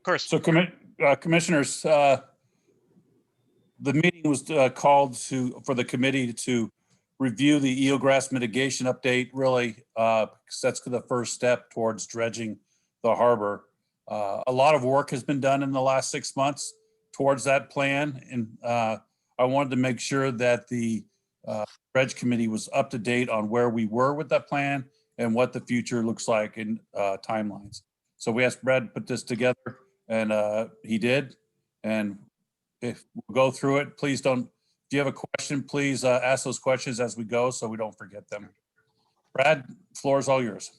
course. So, commissioners, the meeting was called for the committee to review the eelgrass mitigation update. Really, that's the first step towards dredging the harbor. A lot of work has been done in the last 6 months towards that plan, and I wanted to make sure that the dredge committee was up to date on where we were with that plan and what the future looks like in timelines. So we asked Brad to put this together, and he did. And if we'll go through it, please don't, if you have a question, please ask those questions as we go so we don't forget them. Brad, floor is all yours.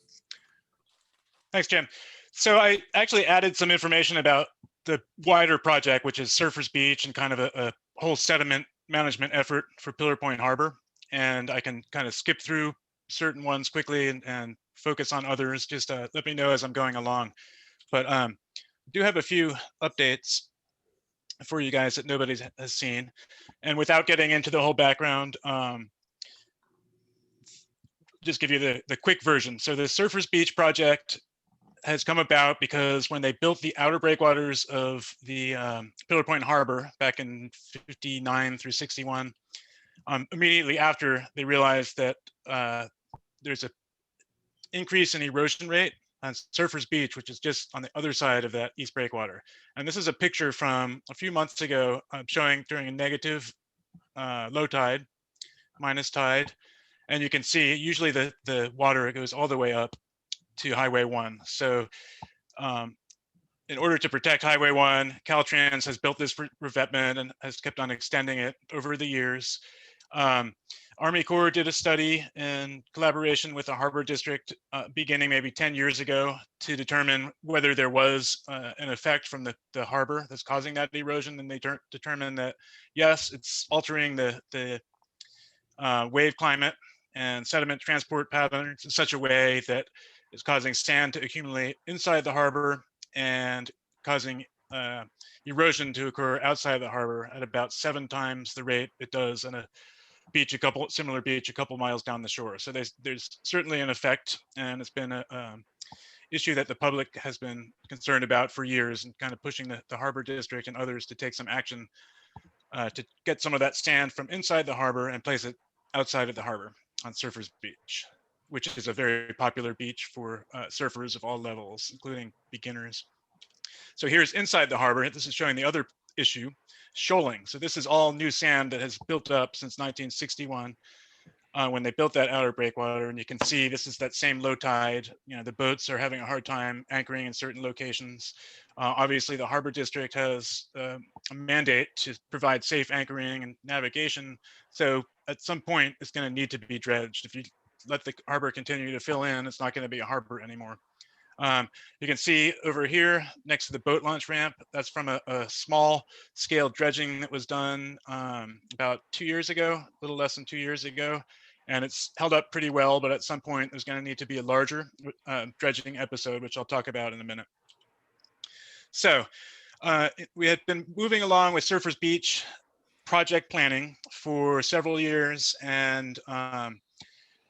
Thanks, Jim. So I actually added some information about the wider project, which is Surfers Beach and kind of a whole sediment management effort for Pillar Point Harbor. And I can kind of skip through certain ones quickly and focus on others. Just let me know as I'm going along. But do have a few updates for you guys that nobody has seen. And without getting into the whole background, just give you the quick version. So the Surfers Beach project has come about because when they built the outer breakwaters of the Pillar Point Harbor back in 59 through 61, immediately after they realized that there's an increase in erosion rate on Surfers Beach, which is just on the other side of that east breakwater. And this is a picture from a few months ago showing during a negative low tide, minus tide. And you can see usually the water goes all the way up to Highway 1. So in order to protect Highway 1, Caltrans has built this revetment and has kept on extending it over the years. Army Corps did a study in collaboration with the Harbor District beginning maybe 10 years ago to determine whether there was an effect from the harbor that's causing that erosion. And they determined that, yes, it's altering the wave climate and sediment transport patterns in such a way that it's causing sand to accumulate inside the harbor and causing erosion to occur outside the harbor at about 7 times the rate it does in a beach, similar beach a couple miles down the shore. So there's certainly an effect, and it's been a issue that the public has been concerned about for years, and kind of pushing the Harbor District and others to take some action to get some of that sand from inside the harbor and place it outside of the harbor on Surfers Beach, which is a very popular beach for surfers of all levels, including beginners. So here's inside the harbor. This is showing the other issue, shoaling. So this is all new sand that has built up since 1961 when they built that outer breakwater. And you can see this is that same low tide. You know, the boats are having a hard time anchoring in certain locations. Obviously, the Harbor District has a mandate to provide safe anchoring and navigation. So at some point, it's going to need to be dredged. If you let the harbor continue to fill in, it's not going to be a harbor anymore. You can see over here next to the boat launch ramp, that's from a small scale dredging that was done about 2 years ago, a little less than 2 years ago. And it's held up pretty well, but at some point there's going to need to be a larger dredging episode, which I'll talk about in a minute. So we had been moving along with Surfers Beach project planning for several years, and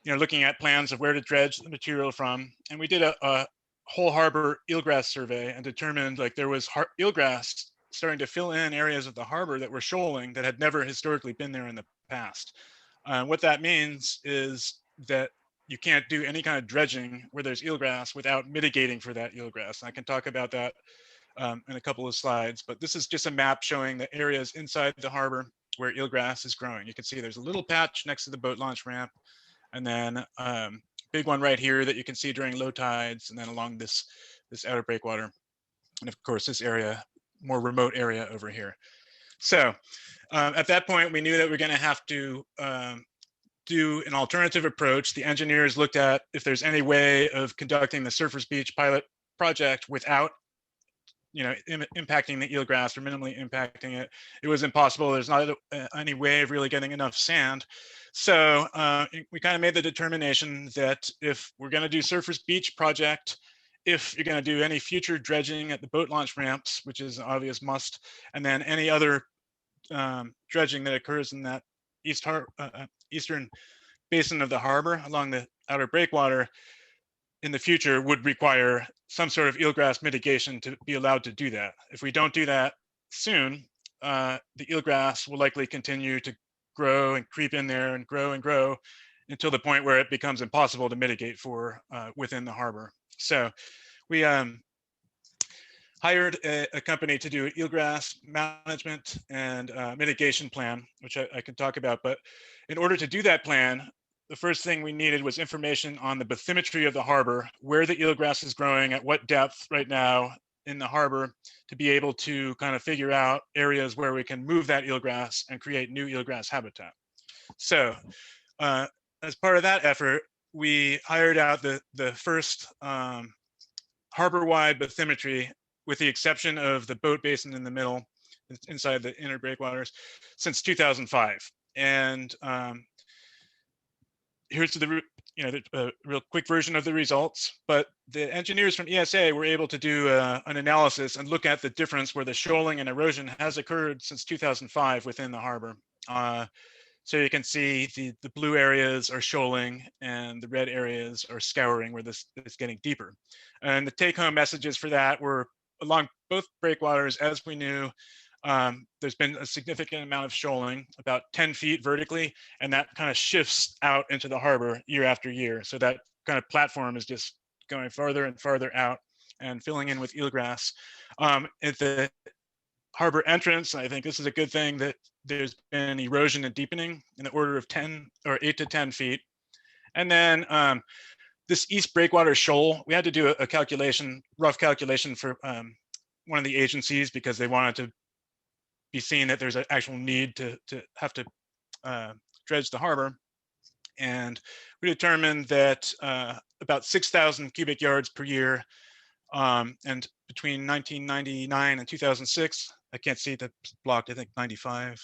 looking at plans of where to dredge the material from. And we did a whole harbor eelgrass survey and determined like there was eelgrass starting to fill in areas of the harbor that were shoaling that had never historically been there in the past. What that means is that you can't do any kind of dredging where there's eelgrass without mitigating for that eelgrass. And I can talk about that in a couple of slides, but this is just a map showing the areas inside the harbor where eelgrass is growing. You can see there's a little patch next to the boat launch ramp, and then big one right here that you can see during low tides, and then along this outer breakwater, and of course this area, more remote area over here. So at that point, we knew that we're going to have to do an alternative approach. The engineers looked at if there's any way of conducting the Surfers Beach pilot project without impacting the eelgrass or minimally impacting it. It was impossible. There's not any way of really getting enough sand. So we kind of made the determination that if we're going to do Surfers Beach project, if you're going to do any future dredging at the boat launch ramps, which is an obvious must, and then any other dredging that occurs in that eastern basin of the harbor along the outer breakwater, in the future would require some sort of eelgrass mitigation to be allowed to do that. If we don't do that soon, the eelgrass will likely continue to grow and creep in there and grow until the point where it becomes impossible to mitigate for within the harbor. So we hired a company to do eelgrass management and mitigation plan, which I can talk about. But in order to do that plan, the first thing we needed was information on the bathymetry of the harbor, where the eelgrass is growing, at what depth right now in the harbor, to be able to kind of figure out areas where we can move that eelgrass and create new eelgrass habitat. So as part of that effort, we hired out the first harbor-wide bathymetry, with the exception of the boat basin in the middle, inside the inner breakwaters, since 2005. And here's the real quick version of the results. But the engineers from ESA were able to do an analysis and look at the difference where the shoaling and erosion has occurred since 2005 within the harbor. So you can see the blue areas are shoaling and the red areas are scouring, where this is getting deeper. And the take-home messages for that were, along both breakwaters, as we knew, there's been a significant amount of shoaling, about 10 feet vertically, and that kind of shifts out into the harbor year after year. So that kind of platform is just going farther and farther out and filling in with eelgrass. At the harbor entrance, I think this is a good thing, that there's been erosion and deepening in the order of 10 or 8 to 10 feet. And then this East Breakwater shoal, we had to do a calculation, rough calculation for one of the agencies, because they wanted to be seen that there's an actual need to have to dredge the harbor. And we determined that about 6,000 cubic yards per year, and between 1999 and 2006, I can't see that blocked, I think 95,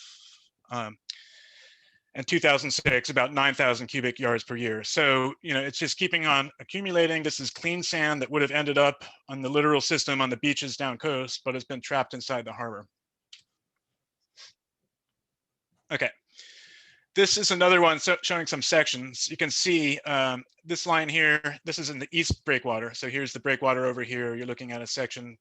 and 2006, about 9,000 cubic yards per year. So, it's just keeping on accumulating. This is clean sand that would have ended up on the littoral system on the beaches down coast, but it's been trapped inside the harbor. Okay. This is another one showing some sections. You can see this line here, this is in the East Breakwater. So here's the breakwater over here. You're looking at a section,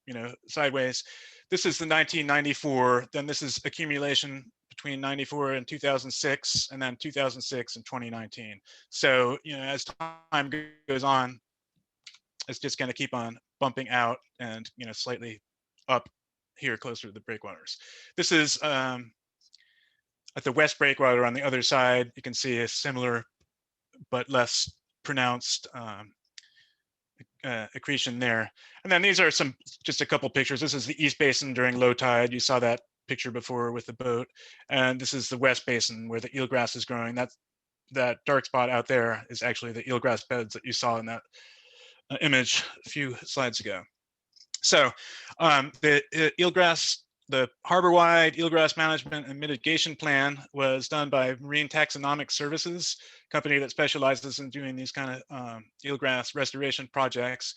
sideways. This is the 1994. Then this is accumulation between 94 and 2006, and then 2006 and 2019. So, as time goes on, it's just going to keep on bumping out and, slightly up here closer to the breakwaters. This is at the West Breakwater on the other side. You can see a similar but less pronounced accretion there. And then these are just a couple pictures. This is the East Basin during low tide. You saw that picture before with the boat. And this is the West Basin where the eelgrass is growing. That dark spot out there is actually the eelgrass beds that you saw in that image a few slides ago. So the eelgrass, the harbor-wide eelgrass management and mitigation plan was done by Marine Taxonomic Services, a company that specializes in doing these kind of eelgrass restoration projects.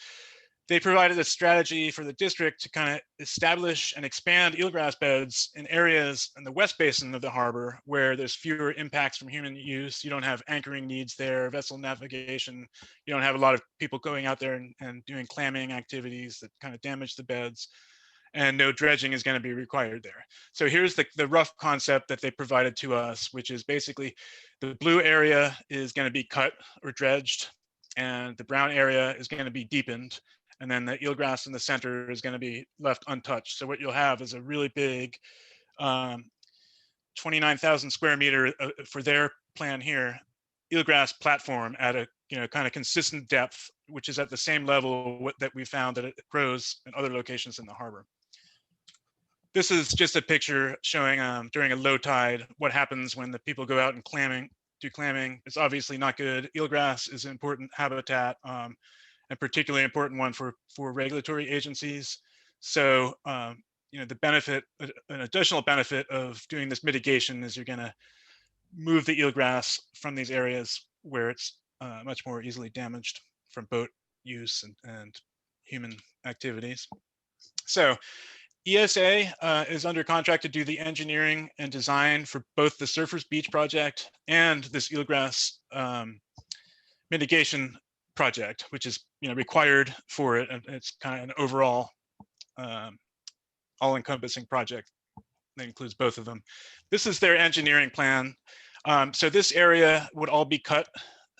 They provided a strategy for the district to kind of establish and expand eelgrass beds in areas in the West Basin of the harbor where there's fewer impacts from human use. You don't have anchoring needs there, vessel navigation. You don't have a lot of people going out there and doing clamming activities that kind of damage the beds. And no dredging is going to be required there. So here's the rough concept that they provided to us, which is basically the blue area is going to be cut or dredged, and the brown area is going to be deepened, and then the eelgrass in the center is going to be left untouched. So what you'll have is a really big 29,000 square meter for their plan here, eelgrass platform at a kind of consistent depth, which is at the same level that we found that it grows in other locations in the harbor. This is just a picture showing during a low tide what happens when the people go out and do clamming. It's obviously not good. Eelgrass is an important habitat, and particularly important one for regulatory agencies. So the benefit, an additional benefit of doing this mitigation is you're going to move the eelgrass from these areas where it's much more easily damaged from boat use and human activities. So ESA is under contract to do the engineering and design for both the Surfers Beach project and this eelgrass mitigation project, which is required for it. And it's kind of an overall all-encompassing project that includes both of them. This is their engineering plan. So this area would all be cut,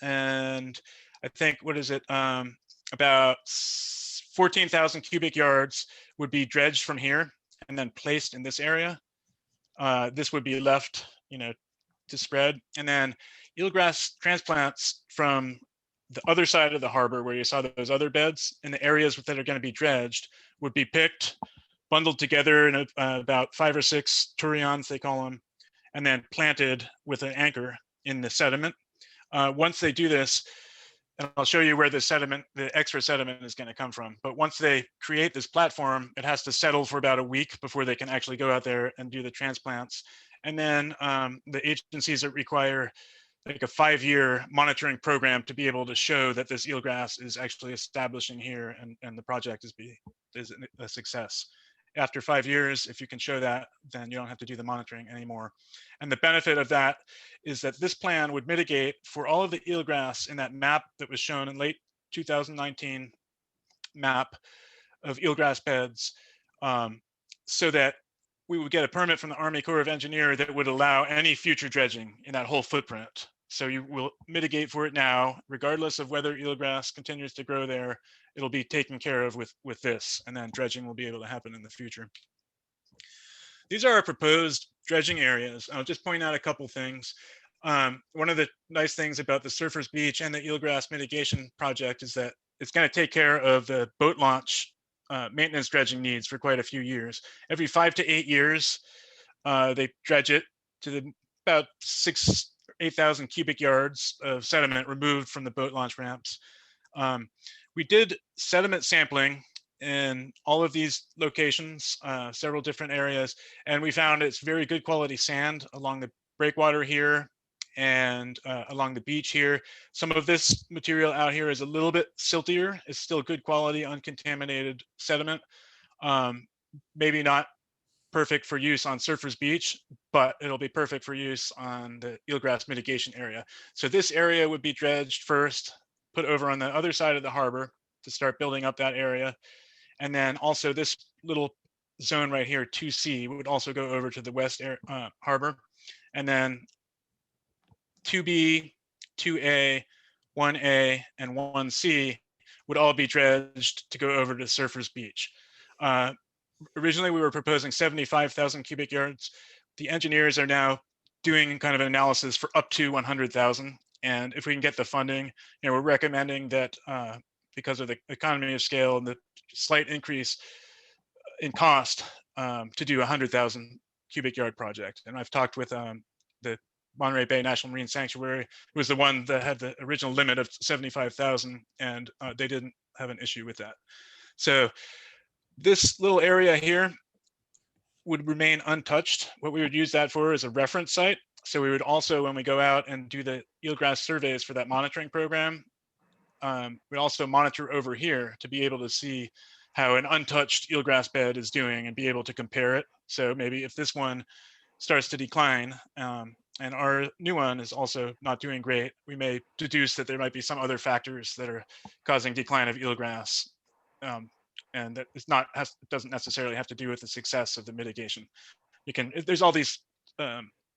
and I think, what is it, about 14,000 cubic yards would be dredged from here and then placed in this area. This would be left, to spread. And then eelgrass transplants from the other side of the harbor, where you saw those other beds, in the areas that are going to be dredged, would be picked, bundled together in about 5 or 6 turions, they call them, and then planted with an anchor in the sediment. Once they do this, and I'll show you where the sediment, the extra sediment, is going to come from. But once they create this platform, it has to settle for about a week before they can actually go out there and do the transplants. And then the agencies that require like a 5-year monitoring program to be able to show that this eelgrass is actually establishing here, and the project is a success. After 5 years, if you can show that, then you don't have to do the monitoring anymore. And the benefit of that is that this plan would mitigate for all of the eelgrass in that map that was shown in late 2019 map of eelgrass beds, so that we would get a permit from the Army Corps of Engineers that would allow any future dredging in that whole footprint. So you will mitigate for it now, regardless of whether eelgrass continues to grow there. It'll be taken care of with this, and then dredging will be able to happen in the future. These are our proposed dredging areas. I'll just point out a couple things. One of the nice things about the Surfers Beach and the eelgrass mitigation project is that it's going to take care of the boat launch maintenance dredging needs for quite a few years. Every 5 to 8 years, they dredge it to about 8,000 cubic yards of sediment removed from the boat launch ramps. We did sediment sampling in all of these locations, several different areas, and we found it's very good quality sand along the breakwater here and along the beach here. Some of this material out here is a little bit siltier. It's still good quality, uncontaminated sediment. Maybe not perfect for use on Surfers Beach, but it'll be perfect for use on the eelgrass mitigation area. So this area would be dredged first, put over on the other side of the harbor to start building up that area. And then also this little zone right here, 2C, would also go over to the west harbor. And then 2B, 2A, 1A, and 1C would all be dredged to go over to Surfers Beach. Originally, we were proposing 75,000 cubic yards. The engineers are now doing kind of an analysis for up to 100,000. And if we can get the funding, we're recommending that because of the economy of scale and the slight increase in cost, to do 100,000 cubic yard project. And I've talked with the Monterey Bay National Marine Sanctuary, who was the one that had the original limit of 75,000, and they didn't have an issue with that. So this little area here would remain untouched. What we would use that for is a reference site. So we would also, when we go out and do the eelgrass surveys for that monitoring program, we also monitor over here to be able to see how an untouched eelgrass bed is doing and be able to compare it. So maybe if this one starts to decline, and our new one is also not doing great, we may deduce that there might be some other factors that are causing decline of eelgrass. And that it's not, it doesn't necessarily have to do with the success of the mitigation. There's all these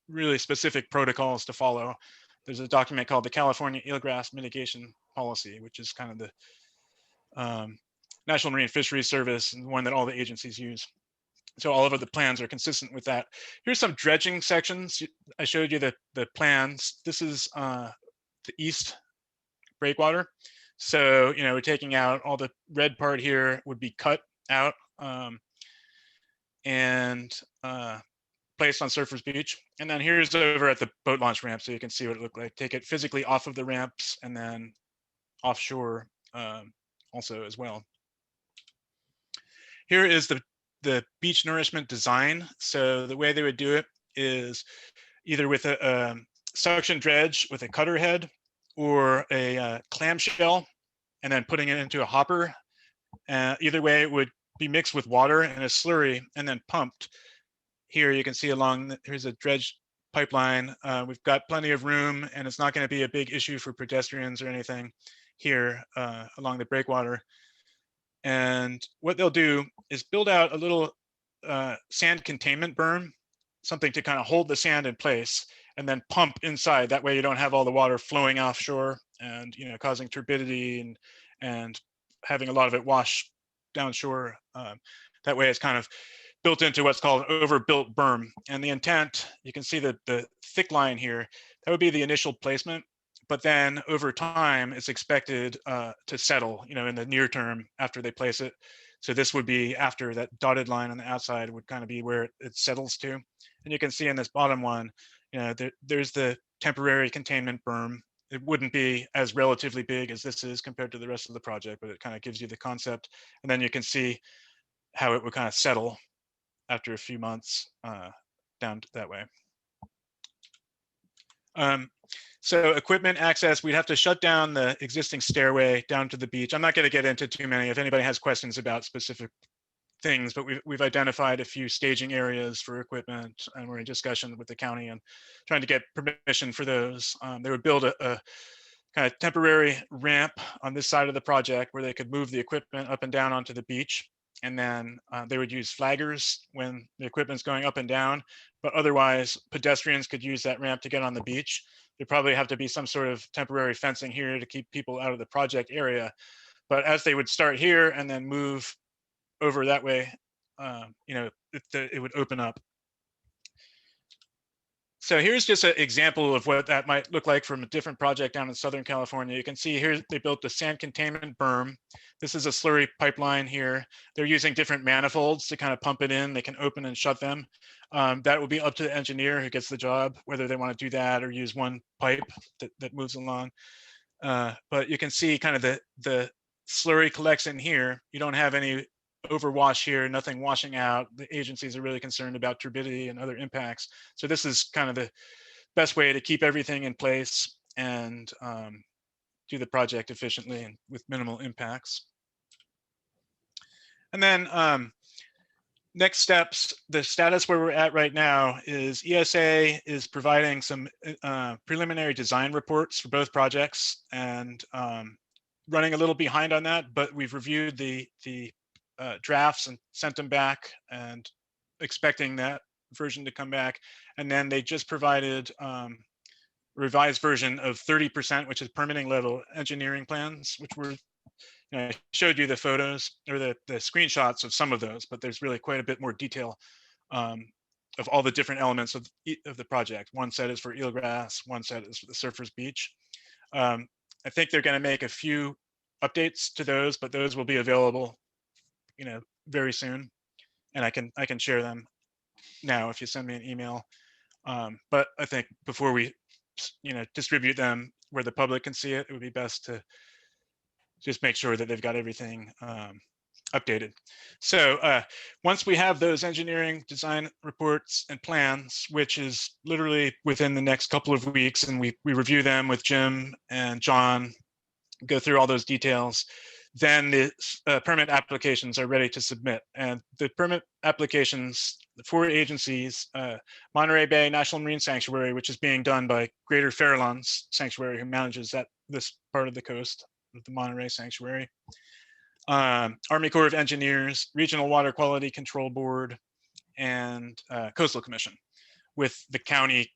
really specific protocols to follow. There's a document called the California Eelgrass Mitigation Policy, which is kind of the National Marine Fisheries Service, and one that all the agencies use. So all of the plans are consistent with that. Here's some dredging sections. I showed you the plans. This is the east breakwater. So, we're taking out all the red part here would be cut out and placed on Surfers Beach. And then here's over at the boat launch ramp, so you can see what it looked like. Take it physically off of the ramps and then offshore also as well. Here is the beach nourishment design. So the way they would do it is either with a suction dredge with a cutter head, or a clamshell, and then putting it into a hopper. Either way, it would be mixed with water in a slurry and then pumped. Here you can see here's a dredge pipeline. We've got plenty of room, and it's not going to be a big issue for pedestrians or anything. here along the breakwater. And what they'll do is build out a little sand containment berm, something to kind of hold the sand in place, and then pump inside. That way you don't have all the water flowing offshore and causing turbidity and having a lot of it wash downshore. That way it's kind of built into what's called an overbuilt berm. And the intent, you can see the thick line here, that would be the initial placement. But then over time, it's expected to settle, in the near term after they place it. So this would be after that dotted line on the outside would kind of be where it settles to. And you can see in this bottom one, there's the temporary containment berm. It wouldn't be as relatively big as this is compared to the rest of the project, but it kind of gives you the concept. And then you can see how it would kind of settle after a few months down that way. So equipment access, we'd have to shut down the existing stairway down to the beach. I'm not going to get into too many. If anybody has questions about specific things, but we've identified a few staging areas for equipment, and we're in discussion with the county and trying to get permission for those. They would build a kind of temporary ramp on this side of the project where they could move the equipment up and down onto the beach. And then they would use flaggers when the equipment's going up and down, but otherwise pedestrians could use that ramp to get on the beach. There'd probably have to be some sort of temporary fencing here to keep people out of the project area. But as they would start here and then move over that way, it would open up. So here's just an example of what that might look like from a different project down in Southern California. You can see here they built the sand containment berm. This is a slurry pipeline here. They're using different manifolds to kind of pump it in. They can open and shut them. That will be up to the engineer who gets the job, whether they want to do that or use one pipe that moves along. But you can see kind of the slurry collects in here. You don't have any overwash here, nothing washing out. The agencies are really concerned about turbidity and other impacts. So this is kind of the best way to keep everything in place and do the project efficiently and with minimal impacts. And then next steps, the status where we're at right now is ESA is providing some preliminary design reports for both projects, and running a little behind on that, but we've reviewed the drafts and sent them back and expecting that version to come back. And then they just provided revised version of 30%, which is permitting level engineering plans, which were, I showed you the photos or the screenshots of some of those, but there's really quite a bit more detail of all the different elements of the project. One set is for Eelgrass, one set is for the Surfers Beach. I think they're going to make a few updates to those, but those will be available very soon, and I can share them now if you send me an email. But I think before we distribute them where the public can see it, it would be best to just make sure that they've got everything updated. So once we have those engineering design reports and plans, which is literally within the next couple of weeks, and we review them with Jim and John, go through all those details, then the permit applications are ready to submit. And the permit applications, the 4 agencies, Monterey Bay National Marine Sanctuary, which is being done by Greater Farallones Sanctuary, who manages this part of the coast of the Monterey Sanctuary, Army Corps of Engineers, Regional Water Quality Control Board, and Coastal Commission, with the county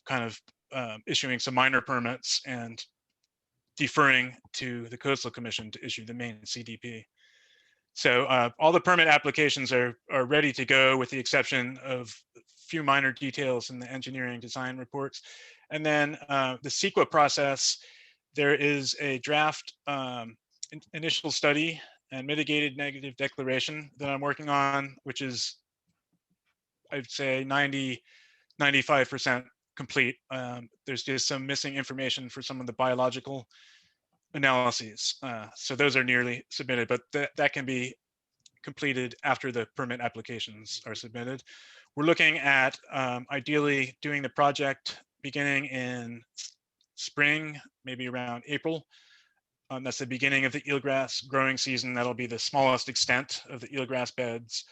kind of issuing some minor permits and deferring to the Coastal Commission to issue the main CDP. So all the permit applications are ready to go, with the exception of a few minor details in the engineering design reports. And then the CEQA process, there is a draft initial study and mitigated negative declaration that I'm working on, which is, I'd say 95% complete. There's just some missing information for some of the biological analyses. So those are nearly submitted, but that can be completed after the permit applications are submitted. We're looking at ideally doing the project beginning in spring, maybe around April. That's the beginning of the eelgrass growing season. That'll be the smallest extent of the eelgrass beds.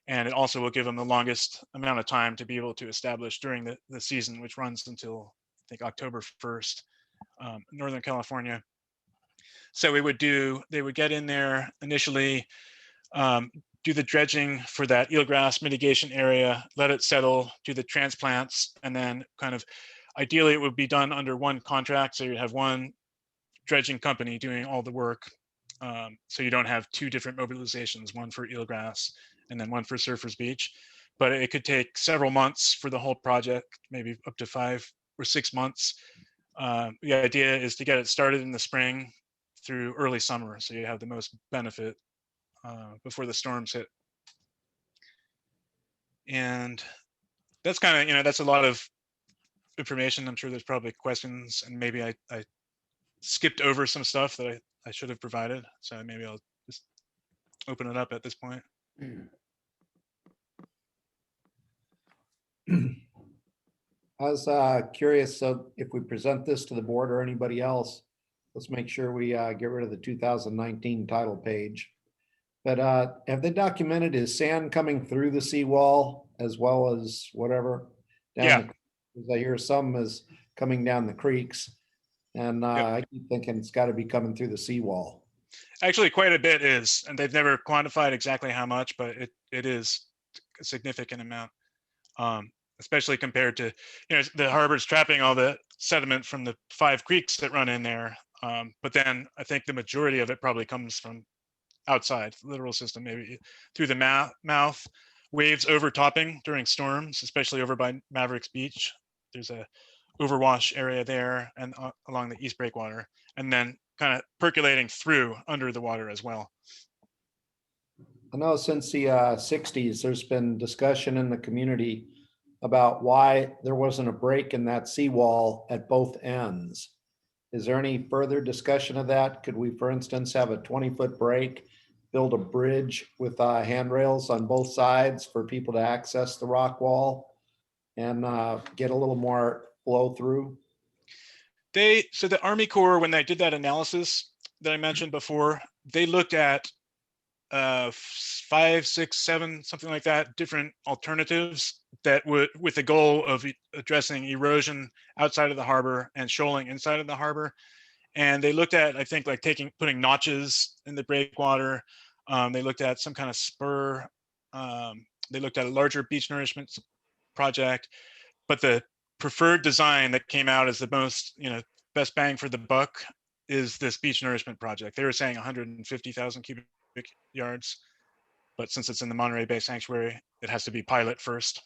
And it also will give them the longest amount of time to be able to establish during the season, which runs until, I think, October 1st, Northern California. So they would get in there initially, do the dredging for that eelgrass mitigation area, let it settle, do the transplants, and then kind of ideally it would be done under one contract. So you have one dredging company doing all the work. So you don't have two different mobilizations, one for eelgrass and then one for Surfers Beach. But it could take several months for the whole project, maybe up to 5 or 6 months. The idea is to get it started in the spring through early summer, so you have the most benefit before the storms hit. And that's kind of, that's a lot of information. I'm sure there's probably questions, and maybe I skipped over some stuff that I should have provided. So maybe I'll just open it up at this point. I was curious, so if we present this to the board or anybody else, let's make sure we get rid of the 2019 title page. But have they documented, is sand coming through the seawall as well as whatever? Yeah. Because I hear some is coming down the creeks, and Yep. I keep thinking it's got to be coming through the seawall. Actually, quite a bit is, and they've never quantified exactly how much, but it is a significant amount. Especially compared to, the harbor's trapping all the sediment from the 5 creeks that run in there. But then I think the majority of it probably comes from outside the littoral system, maybe through the mouth, waves overtopping during storms, especially over by Mavericks Beach. There's a overwash area there and along the East Breakwater, and then kind of percolating through under the water as well. I know since the 60s, there's been discussion in the community about why there wasn't a break in that seawall at both ends. Is there any further discussion of that? Could we, for instance, have a 20-foot break, build a bridge with handrails on both sides for people to access the rock wall and get a little more flow through? So the Army Corps, when they did that analysis that I mentioned before, they looked at 5, 6, 7, something like that, different alternatives that would, with the goal of addressing erosion outside of the harbor and shoaling inside of the harbor. And they looked at, I think, like putting notches in the breakwater. They looked at some kind of spur. They looked at a larger beach nourishment project, but the preferred design that came out as the most, best bang for the buck is this beach nourishment project. They were saying 150,000 cubic yards, but since it's in the Monterey Bay Sanctuary, it has to be pilot first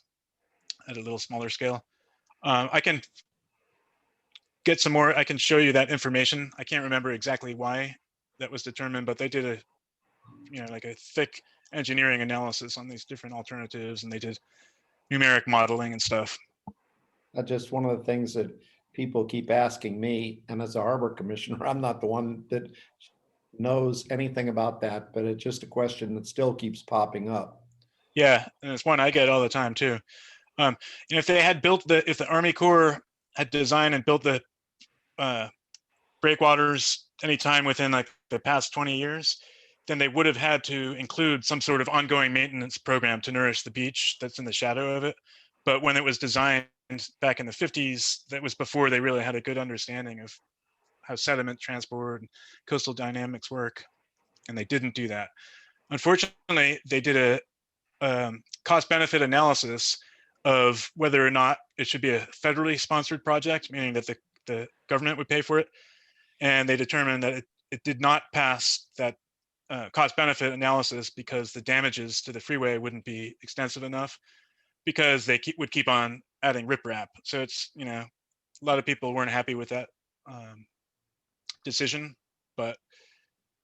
at a little smaller scale. I can get some more, I can show you that information. I can't remember exactly why that was determined, but they did like a thick engineering analysis on these different alternatives, and they did numeric modeling and stuff. That's just one of the things that people keep asking me, and as a harbor commissioner, I'm not the one that knows anything about that, but it's just a question that still keeps popping up. Yeah, and it's one I get all the time too. If they had if the Army Corps had designed and built the breakwaters anytime within like the past 20 years, then they would have had to include some sort of ongoing maintenance program to nourish the beach that's in the shadow of it. But when it was designed back in the 50s, that was before they really had a good understanding of how sediment transport and coastal dynamics work, and they didn't do that. Unfortunately, they did a cost-benefit analysis of whether or not it should be a federally sponsored project, meaning that the government would pay for it, and they determined that it did not pass that cost-benefit analysis because the damages to the freeway wouldn't be extensive enough, because they would keep on adding riprap. So it's, a lot of people weren't happy with that decision, but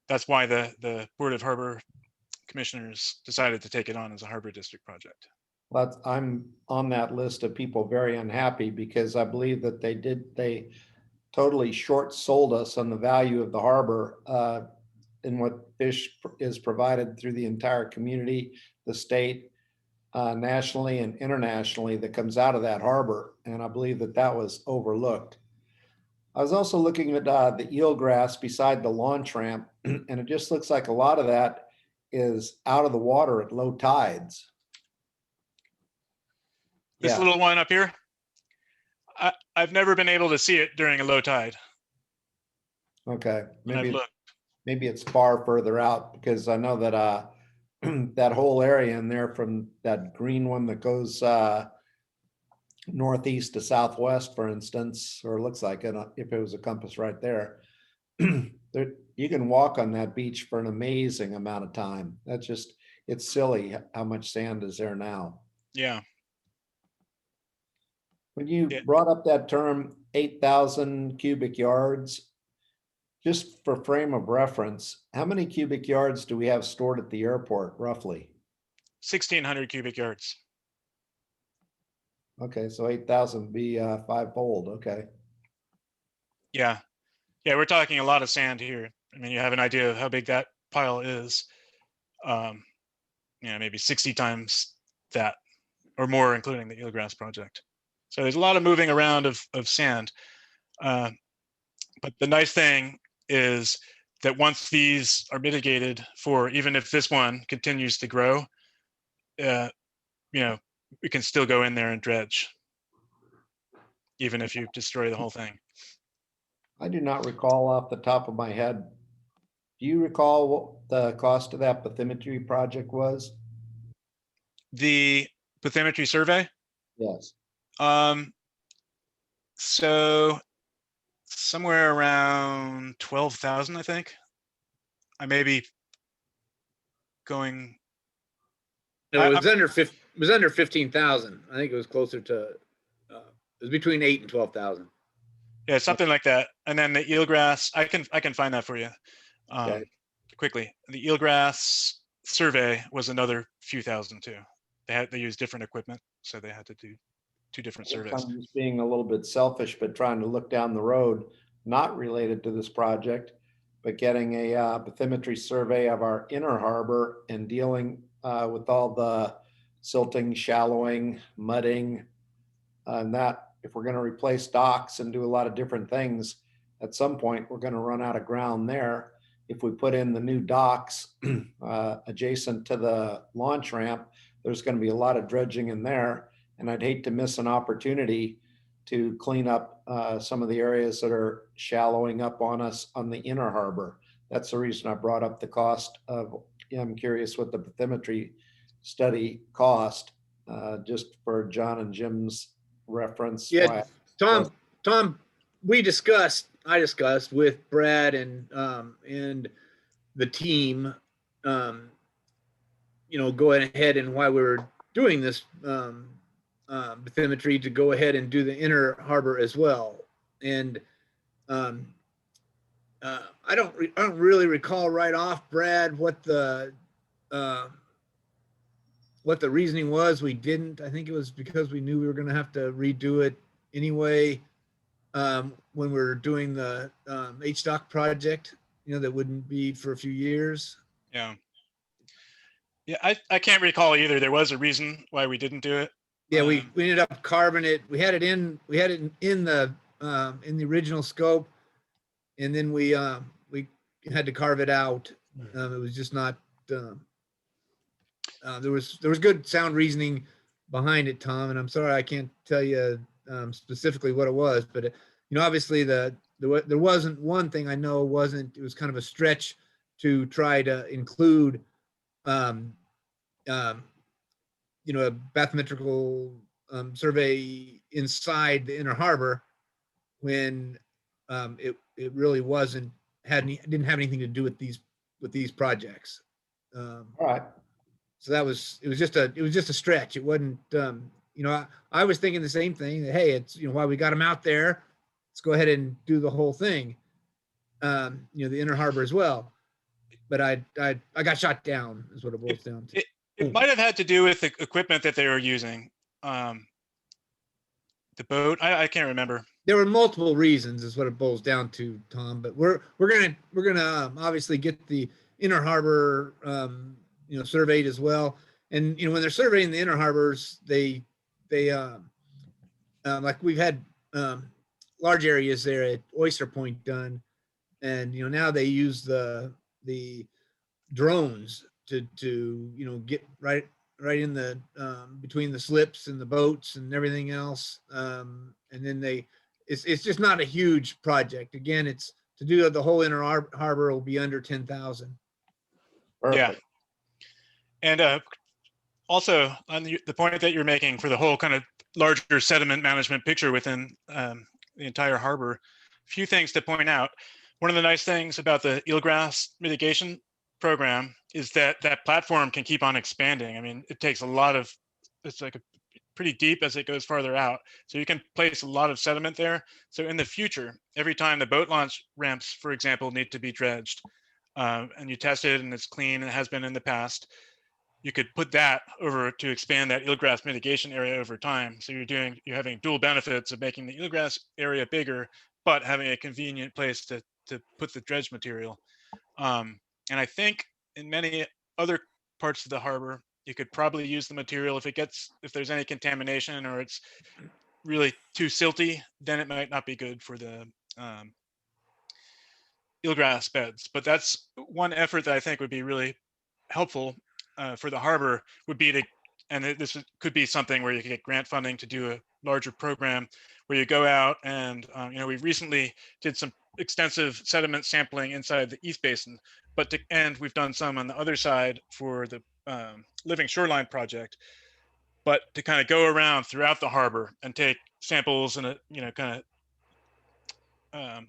that's why the Board of Harbor Commissioners decided to take it on as a harbor district project. But I'm on that list of people very unhappy because I believe that they totally short sold us on the value of the harbor in what fish is provided through the entire community, the state, nationally and internationally, that comes out of that harbor. And I believe that that was overlooked. I was also looking at the eelgrass beside the launch ramp, and it just looks like a lot of that is out of the water at low tides. This little one up here, I've never been able to see it during a low tide. Okay, when I looked. maybe it's far further out, because I know that that whole area in there from that green one that goes northeast to southwest, for instance, or looks like it, if it was a compass right there. There, you can walk on that beach for an amazing amount of time. That's just, it's silly how much sand is there now. Yeah. When you Yeah. brought up that term, 8,000 cubic yards, just for frame of reference, how many cubic yards do we have stored at the airport roughly? 1,600 cubic yards. Okay, so 8,000 would be fivefold. Okay. Yeah. Yeah, we're talking a lot of sand here. I mean, you have an idea of how big that pile is. Maybe 60 times that or more, including the Eelgrass project. So there's a lot of moving around of sand. But the nice thing is that once these are mitigated for, even if this one continues to grow, we can still go in there and dredge, even if you destroy the whole thing. I do not recall off the top of my head. Do you recall what the cost of that bathymetry project was? The bathymetry survey? Yes. So somewhere around 12,000, I think. I may be going. No, it was under 15,000. I think it was closer to. It was between 8 and 12,000. Yeah, something like that. And then the eelgrass, I can find that for you Okay. quickly. The eelgrass survey was another few thousand too. They used different equipment, so they had to do two different surveys. I'm just being a little bit selfish, but trying to look down the road, not related to this project, but getting a bathymetry survey of our inner harbor and dealing with all the silting, shallowing, mudding, and that if we're going to replace docks and do a lot of different things, at some point we're going to run out of ground there. If we put in the new docks adjacent to the launch ramp, there's going to be a lot of dredging in there. And I'd hate to miss an opportunity to clean up some of the areas that are shallowing up on us on the inner harbor. That's the reason I brought up the cost of, I'm curious what the bathymetry study cost, just for John and Jim's reference. Yeah, Tom, I discussed with Brad and the team, going ahead and why we were doing this bathymetry to go ahead and do the inner harbor as well. And I don't really recall right off, Brad, what the reasoning was. We didn't. I think it was because we knew we were going to have to redo it anyway when we were doing the HDOC project. That wouldn't be for a few years. Yeah. Yeah, I can't recall either. There was a reason why we didn't do it. Yeah, we ended up carving it. We had it in the original scope, and then we had to carve it out. It was just not. There was good sound reasoning behind it, Tom, and I'm sorry I can't tell you specifically what it was, but obviously there wasn't one thing I know wasn't. It was kind of a stretch to try to include a bathymetrical survey inside the inner harbor when it really didn't have anything to do with these projects. All right. So it was just a stretch. It wasn't, I was thinking the same thing that, hey, it's, while we got them out there, let's go ahead and do the whole thing. The inner harbor as well. But I got shot down is what it boils down to. It might have had to do with the equipment that they were using. The boat, I can't remember. There were multiple reasons is what it boils down to, Tom, but we're gonna obviously get the inner harbor surveyed as well. And when they're surveying the inner harbors, they like we've had large areas there at Oyster Point done, and now they use the drones to get right in the between the slips and the boats and everything else, and then it's just not a huge project. Again, it's to do the whole inner harbor will be under 10,000. Perfect. And also on the point that you're making for the whole kind of larger sediment management picture within the entire harbor, a few things to point out. One of the nice things about the eelgrass mitigation program is that that platform can keep on expanding. I mean, it takes a lot of, it's like pretty deep as it goes farther out. So you can place a lot of sediment there. So in the future, every time the boat launch ramps, for example, need to be dredged, and you test it and it's clean and it has been in the past, you could put that over to expand that eelgrass mitigation area over time. So you're having dual benefits of making the eelgrass area bigger, but having a convenient place to put the dredge material. And I think in many other parts of the harbor, you could probably use the material if there's any contamination or it's really too silty, then it might not be good for the eelgrass beds. But that's one effort that I think would be really helpful for the harbor would be to, and this could be something where you could get grant funding to do a larger program where you go out and, we recently did some extensive sediment sampling inside the East Basin, and we've done some on the other side for the Living Shoreline project, but to kind of go around throughout the harbor and take samples in a, kind of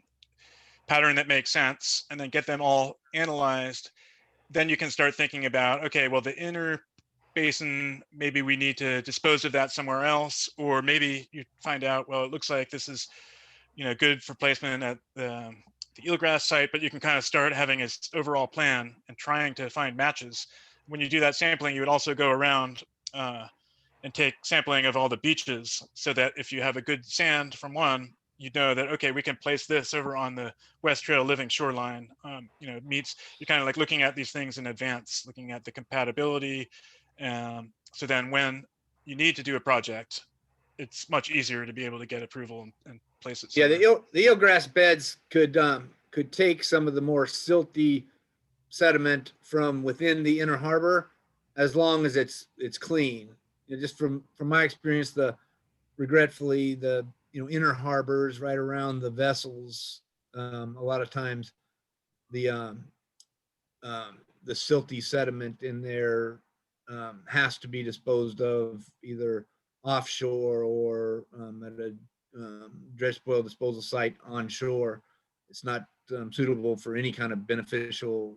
pattern that makes sense and then get them all analyzed. Then you can start thinking about, okay, well, the inner basin, maybe we need to dispose of that somewhere else, or maybe you find out, well, it looks like this is, good for placement at the eelgrass site, but you can kind of start having an overall plan and trying to find matches. When you do that sampling, you would also go around and take sampling of all the beaches so that if you have a good sand from one, you know that, okay, we can place this over on the West Trail Living Shoreline. You're kind of like looking at these things in advance, looking at the compatibility. So then when you need to do a project, it's much easier to be able to get approval and place it somewhere. Yeah, the eelgrass beds could take some of the more silty sediment from within the inner harbor, as long as it's clean. Just from my experience, regretfully the inner harbors right around the vessels, a lot of times the silty sediment in there has to be disposed of either offshore or at a dredge spoil disposal site onshore. It's not suitable for any kind of beneficial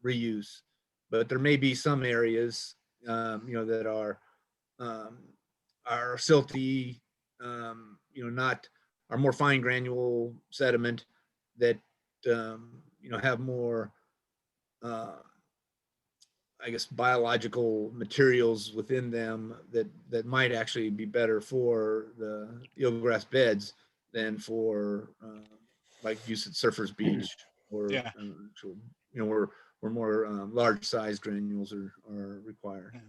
reuse, but there may be some areas that are silty, are more fine granule sediment that have more biological materials within them that might actually be better for the eelgrass beds than for like you said, Surfers Beach, or Yeah. where more large size granules are required.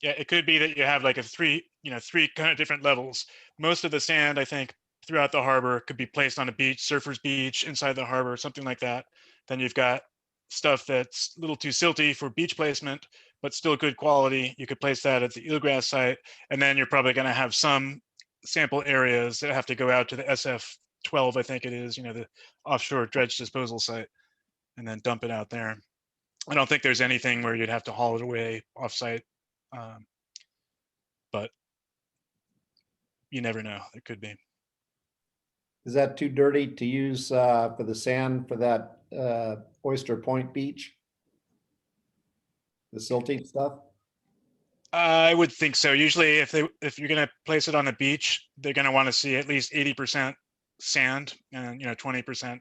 Yeah, it could be that you have like three kind of different levels. Most of the sand, I think, throughout the harbor could be placed on a beach, Surfers Beach, inside the harbor, something like that. Then you've got stuff that's a little too silty for beach placement, but still good quality. You could place that at the eelgrass site. And then you're probably going to have some sample areas that have to go out to the SF-12, I think it is, the offshore dredge disposal site, and then dump it out there. I don't think there's anything where you'd have to haul it away offsite. But you never know, it could be. Is that too dirty to use for the sand for that Oyster Point beach? The silty stuff? I would think so. Usually if you're going to place it on a beach, they're going to want to see at least 80% sand and 20%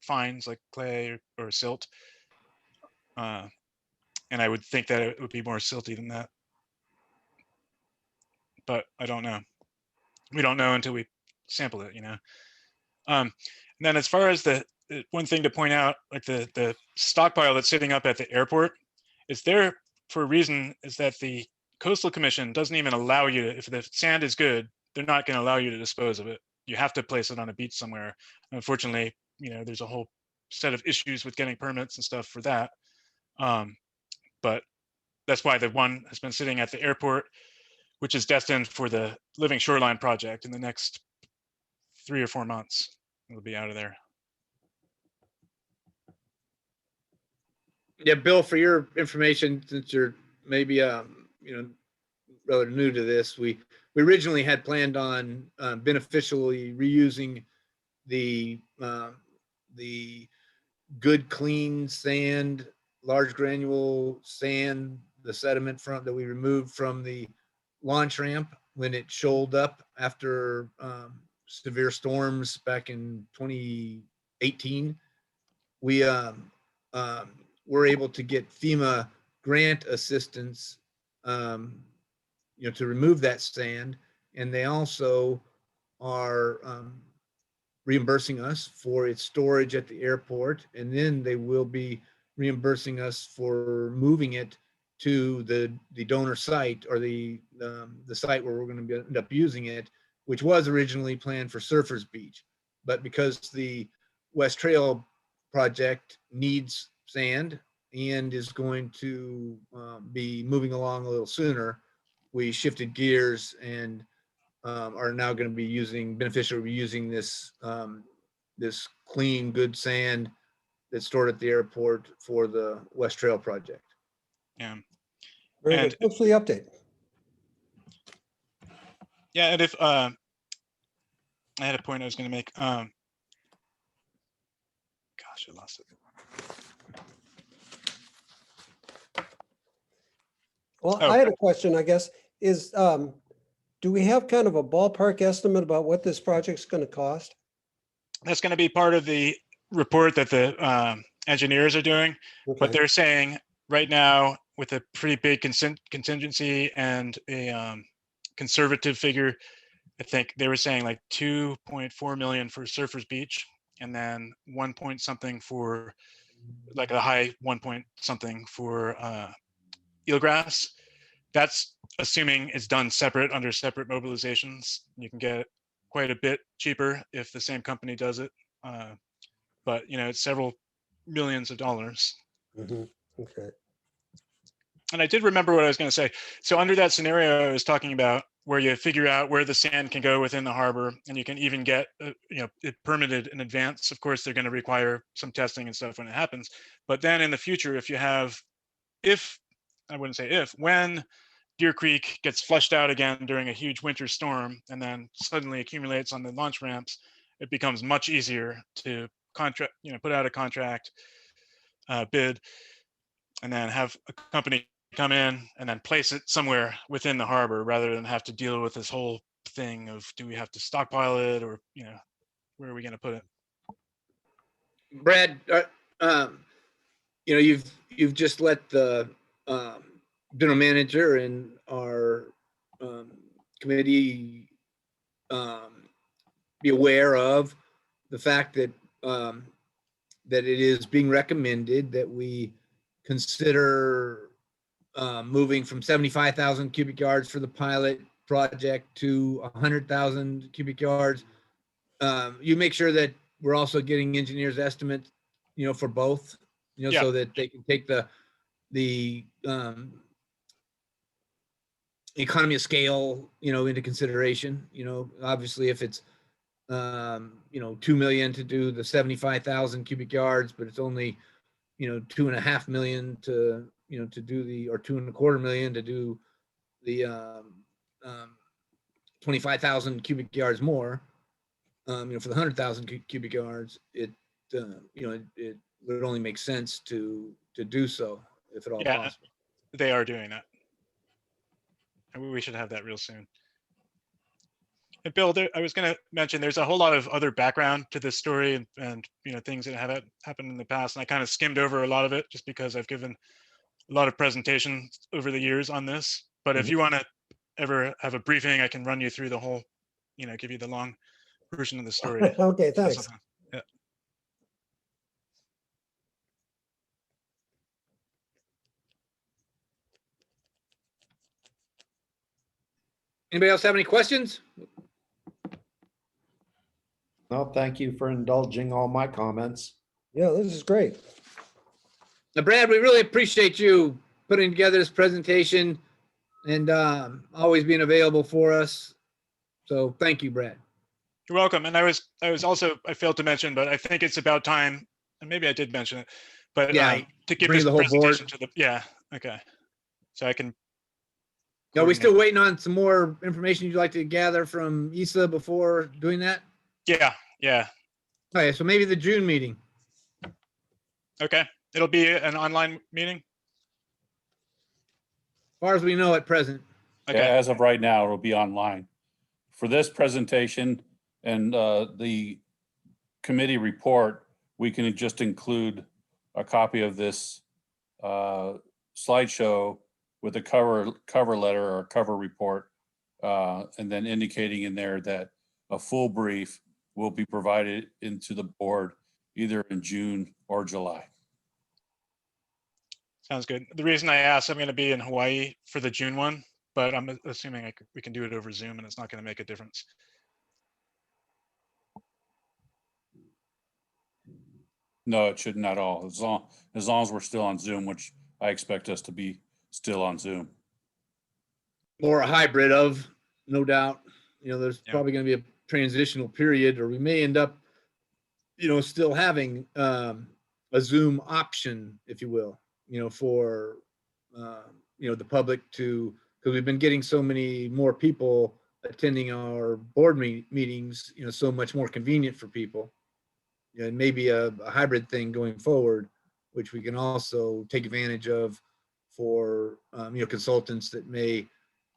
fines like clay or silt. And I would think that it would be more silty than that. But I don't know. We don't know until we sample it, And then as far as the one thing to point out, like the stockpile that's sitting up at the airport, is there for a reason, is that the Coastal Commission doesn't even allow you to, if the sand is good, they're not going to allow you to dispose of it. You have to place it on a beach somewhere. Unfortunately, there's a whole set of issues with getting permits and stuff for that. But that's why the one has been sitting at the airport, which is destined for the Living Shoreline project in the next 3 or 4 months. It'll be out of there. Yeah, Bill, for your information, since you're maybe rather new to this, we originally had planned on beneficially reusing the good clean sand, large granule sand, the sediment from that we removed from the launch ramp when it shoaled up after severe storms back in 2018. We were able to get FEMA grant assistance, to remove that sand, and they also are reimbursing us for its storage at the airport, and then they will be reimbursing us for moving it to the donor site, or the site where we're going to end up using it, which was originally planned for Surfers Beach. But because the West Trail project needs sand and is going to be moving along a little sooner, we shifted gears and are now going to be beneficially using this this clean, good sand that's stored at the airport for the West Trail project. Yeah. Very And- good. Thanks for the update. Yeah, and if I had a point I was going to make. Gosh, I lost it. Well, Oh. I had a question, I guess, is, do we have kind of a ballpark estimate about what this project's going to cost? That's going to be part of the report that the engineers are doing. But Okay. they're saying right now, with a pretty big contingency and a conservative figure, I think they were saying like 2.4 million for Surfers Beach, and then 1 point something for, like a high 1 point something for Eelgrass. That's assuming it's done separate under separate mobilizations. You can get it quite a bit cheaper if the same company does it. But it's several millions of dollars. Mhm. Okay. And I did remember what I was going to say. So under that scenario I was talking about, where you figure out where the sand can go within the harbor, and you can even get it permitted in advance. Of course, they're going to require some testing and stuff when it happens. But then in the future, when Deer Creek gets flushed out again during a huge winter storm and then suddenly accumulates on the launch ramps, it becomes much easier to put out a contract, bid, and then have a company come in and then place it somewhere within the harbor, rather than have to deal with this whole thing of, do we have to stockpile it, or where are we going to put it? Brad, you've just let the general manager and our committee be aware of the fact that that it is being recommended that we consider moving from 75,000 cubic yards for the pilot project to 100,000 cubic yards. You make sure that we're also getting engineers' estimates, for both, Yeah. so that they can take the economy of scale, into consideration. Obviously, if it's 2 million to do the 75,000 cubic yards, but it's only 2.5 million to to do or 2.25 million to do the 25,000 cubic yards more, for the 100,000 cubic yards, it would only make sense to do so, if at all Yeah. possible. They are doing that, and we should have that real soon. And Bill, I was going to mention, there's a whole lot of other background to this story, and things that have happened in the past, and I kind of skimmed over a lot of it just because I've given a lot of presentations over the years on this. But if you want to ever have a briefing, I can run you through the whole, give you the long version of the story. Okay, thanks. Yeah. Anybody else have any questions? No, thank you for indulging all my comments. Yeah, this is great. Now, Brad, we really appreciate you putting together this presentation and always being available for us. So thank you, Brad. You're welcome. And I was also, I failed to mention, but I think it's about time, and maybe I did mention it, But Yeah, to give bring this the whole board. presentation to the, yeah, okay. So I can. Are we still coordinate. waiting on some more information you'd like to gather from Issa before doing that? Yeah, yeah, Okay, so maybe the June meeting. okay. It'll be an online meeting? As far as we know at present. Yeah, Okay, as of right now, it'll be online. For this presentation and the committee report, we can just include a copy of this slideshow with a cover letter or cover report, and then indicating in there that a full brief will be provided into the board either in June or July. sounds good. The reason I asked, I'm gonna be in Hawaii for the June one, but I'm assuming we can do it over Zoom and it's not gonna make a difference. No, it shouldn't at all. As long as we're still on Zoom, which I expect us to be still on Zoom. Or a hybrid of, no doubt. There's Yeah. probably going to be a transitional period, or we may end up, still having a Zoom option, if you will, for the public to, because we've been getting so many more people attending our board meetings, so much more convenient for people. And maybe a hybrid thing going forward, which we can also take advantage of for consultants that may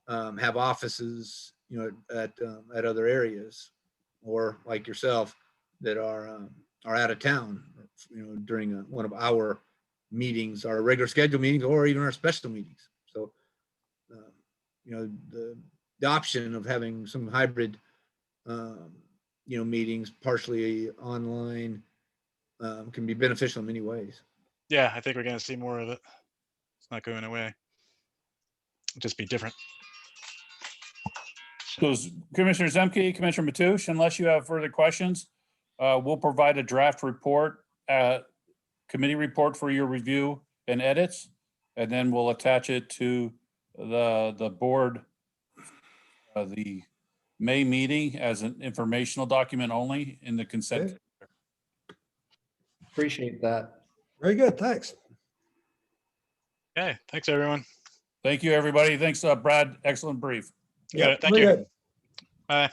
have offices at other areas, or like yourself that are out of town during one of our meetings, our regular scheduled meetings, or even our special meetings. So the option of having some hybrid meetings, partially online, can be beneficial in many ways. Yeah, I think we're gonna see more of it. It's not going away. It'll just be different. So Commissioner Zemke, Commissioner Matoush, unless you have further questions, we'll provide a draft report, committee report for your review and edits, and then we'll attach it to the board, the May meeting as an informational document only in the consent. Okay. Appreciate that. Very good, thanks. Okay, thanks, everyone. Thank you, everybody. Thanks, Brad. Excellent brief. You got it. Thank very you. good. Bye.